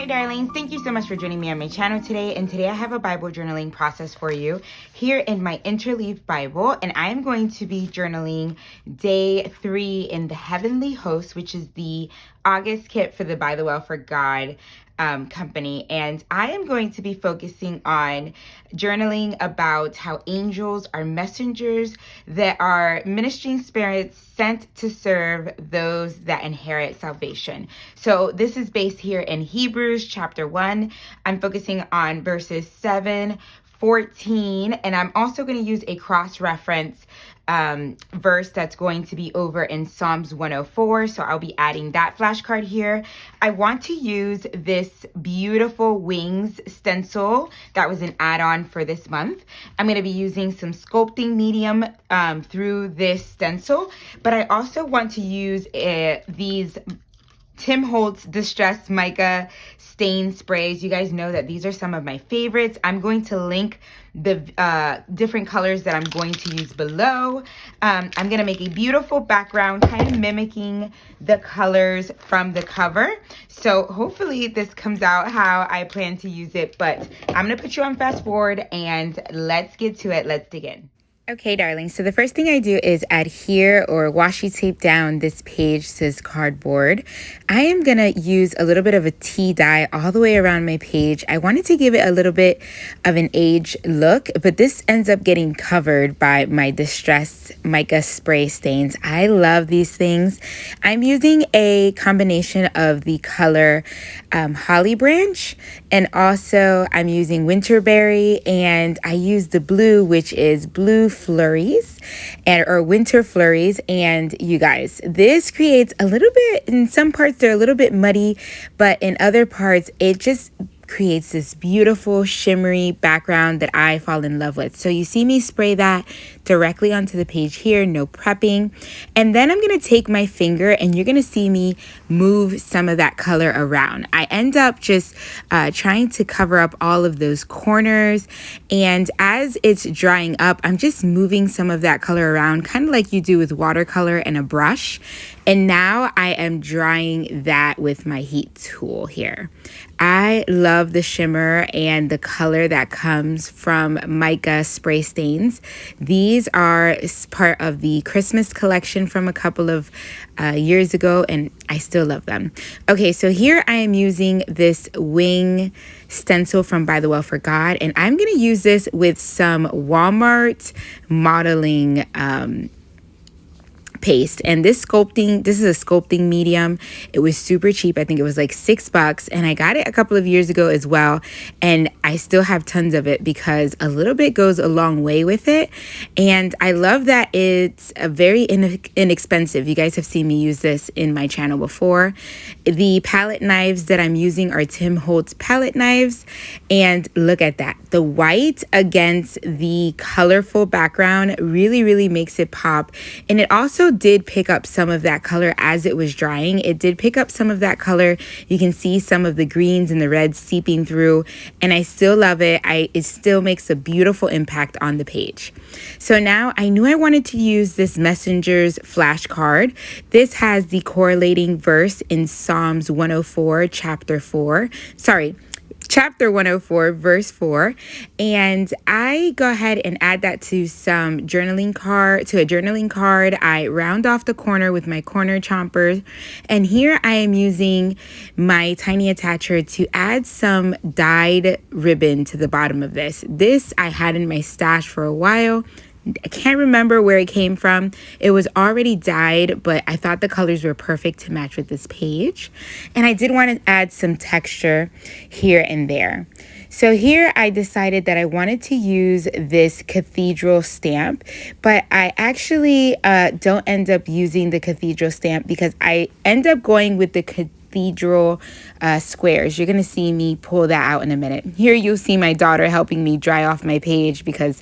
Hi darlings, thank you so much for joining me on my channel today. And today I have a Bible journaling process for you here in my Interleaf Bible. And I am going to be journaling day 3 in the Heavenly Host, which is the August kit for the ByTheWell4God company. And I am going to be focusing on journaling about how angels are messengers that are ministering spirits sent to serve those that inherit salvation. So this is based here in Hebrews chapter 1. I'm focusing on verses 7, 14, and I'm also going to use a cross-reference verse that's going to be over in Psalms 104. So I'll be adding that flashcard here. I want to use this beautiful wings stencil that was an add-on for this month. I'm going to be using some sculpting medium through this stencil, but I also want to use these Tim Holtz Distressed Mica Stain Sprays. You guys know that these are some of my favorites. I'm going to link the different colors that I'm going to use below. I'm going to make a beautiful background, kind of mimicking the colors from the cover. So hopefully this comes out how I plan to use it. But I'm going to put you on fast forward and let's get to it. Let's dig in. Okay, darling, so the first thing I do is adhere or washi tape down this page, says cardboard. I am going to use a little bit of a tea dye all the way around my page. I wanted to give it a little bit of an age look, but this ends up getting covered by my Distressed Mica Spray stains. I love these things. I'm using a combination of the color Holly Branch, and also I'm using Winterberry, and I use the blue, which is Blue Flurries or Winter Flurries. And you guys, this creates a little bit, in some parts they're a little bit muddy, but in other parts it just creates this beautiful shimmery background that I fall in love with. So you see me spray that directly onto the page here, no prepping. And then I'm going to take my finger and you're going to see me move some of that color around. I end up just trying to cover up all of those corners. And as it's drying up, I'm just moving some of that color around, kind of like you do with watercolor and a brush. And now I am drying that with my heat tool here. I love the shimmer and the color that comes from Mica spray stains. These are part of the Christmas collection from a couple of years ago, and I still love them. Okay, so here I am using this wing stencil from ByTheWell4God, and I'm going to use this with some Walmart modeling paste. And this is a sculpting medium. It was super cheap. I think it was like $6, and I got it a couple of years ago as well, and I still have tons of it because a little bit goes a long way with it. And I love that it's a very inexpensive. You guys have seen me use this in my channel before. The palette knives that I'm using are Tim Holtz palette knives, and look at that. The white against the colorful background really makes it pop. And it also did pick up some of that color as it was drying. It did pick up some of that color. You can see some of the greens and the reds seeping through, and I still love it. It still makes a beautiful impact on the page. So now I knew I wanted to use this Messenger's flashcard. This has the correlating verse in Psalms 104, chapter 104, verse 4, and I go ahead and add that to a journaling card. I round off the corner with my corner chomper, and here I am using my tiny attacher to add some dyed ribbon to the bottom of this. This I had in my stash for a while. I can't remember where it came from. It was already dyed, but I thought the colors were perfect to match with this page. And I did want to add some texture here and there. So here I decided that I wanted to use this cathedral stamp, but I actually don't end up using the cathedral stamp because I end up going with the cathedral squares. You're going to see me pull that out in a minute. Here you'll see my daughter helping me dry off my page because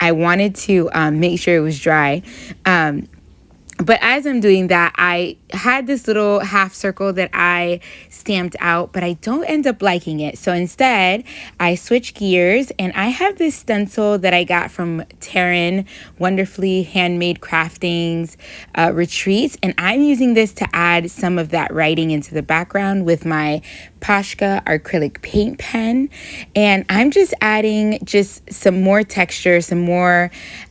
I wanted to make sure it was dry. But as I'm doing that, I had this little half circle that I stamped out, but I don't end up liking it. So instead, I switch gears, and I have this stencil that I got from Taryn Wonderfully Handmade Craftings retreats, and I'm using this to add some of that writing into the background with my Pashka acrylic paint pen. And I'm just adding just some more texture, some more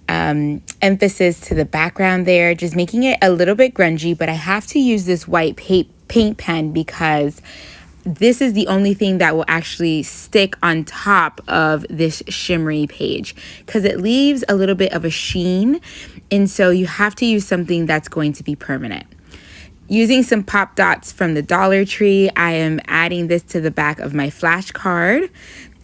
emphasis to the background there, just making it a little bit grungy. But I have to use this white paint pen because this is the only thing that will actually stick on top of this shimmery page, because it leaves a little bit of a sheen, and so you have to use something that's going to be permanent. Using some pop dots from the Dollar Tree, I am adding this to the back of my flashcard.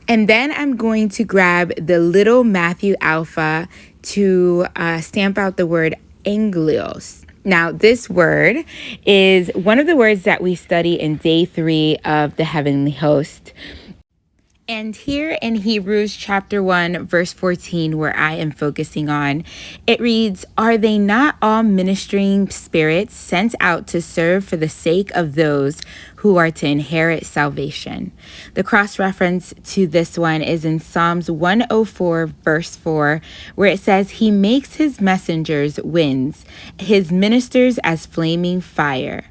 And then I'm going to grab the little Matthew Alpha to stamp out the word anglios. Now, this word is one of the words that we study in day 3 of the heavenly host. And here in Hebrews chapter 1, verse 14, where I am focusing on, it reads, "Are they not all ministering spirits sent out to serve for the sake of those who are to inherit salvation?" The cross-reference to this one is in Psalms 104, verse 4, where it says, "He makes his messengers winds, his ministers as flaming fire."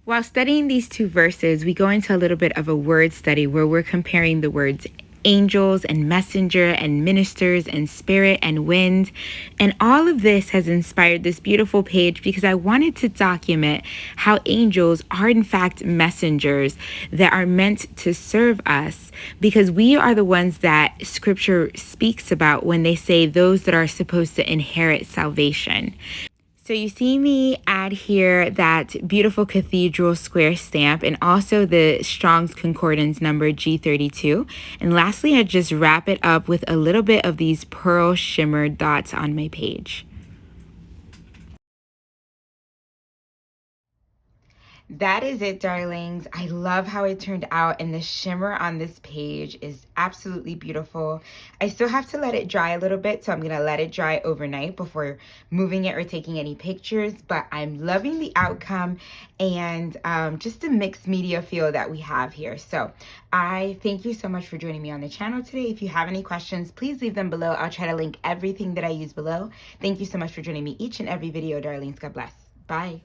While studying these 2 verses, we go into a little bit of a word study where we're comparing the words angels and messenger and ministers and spirit and wind. And all of this has inspired this beautiful page because I wanted to document how angels are in fact messengers that are meant to serve us, because we are the ones that scripture speaks about when they say those that are supposed to inherit salvation. So you see me add here that beautiful cathedral square stamp and also the Strong's Concordance number G32. And lastly, I just wrap it up with a little bit of these pearl shimmer dots on my page. That is it, darlings. I love how it turned out, and the shimmer on this page is absolutely beautiful. I still have to let it dry a little bit, so I'm gonna let it dry overnight before moving it or taking any pictures, but I'm loving the outcome and just the mixed media feel that we have here. So I thank you so much for joining me on the channel today. If you have any questions, please leave them below. I'll try to link everything that I use below. Thank you so much for joining me each and every video, darlings. God bless. Bye.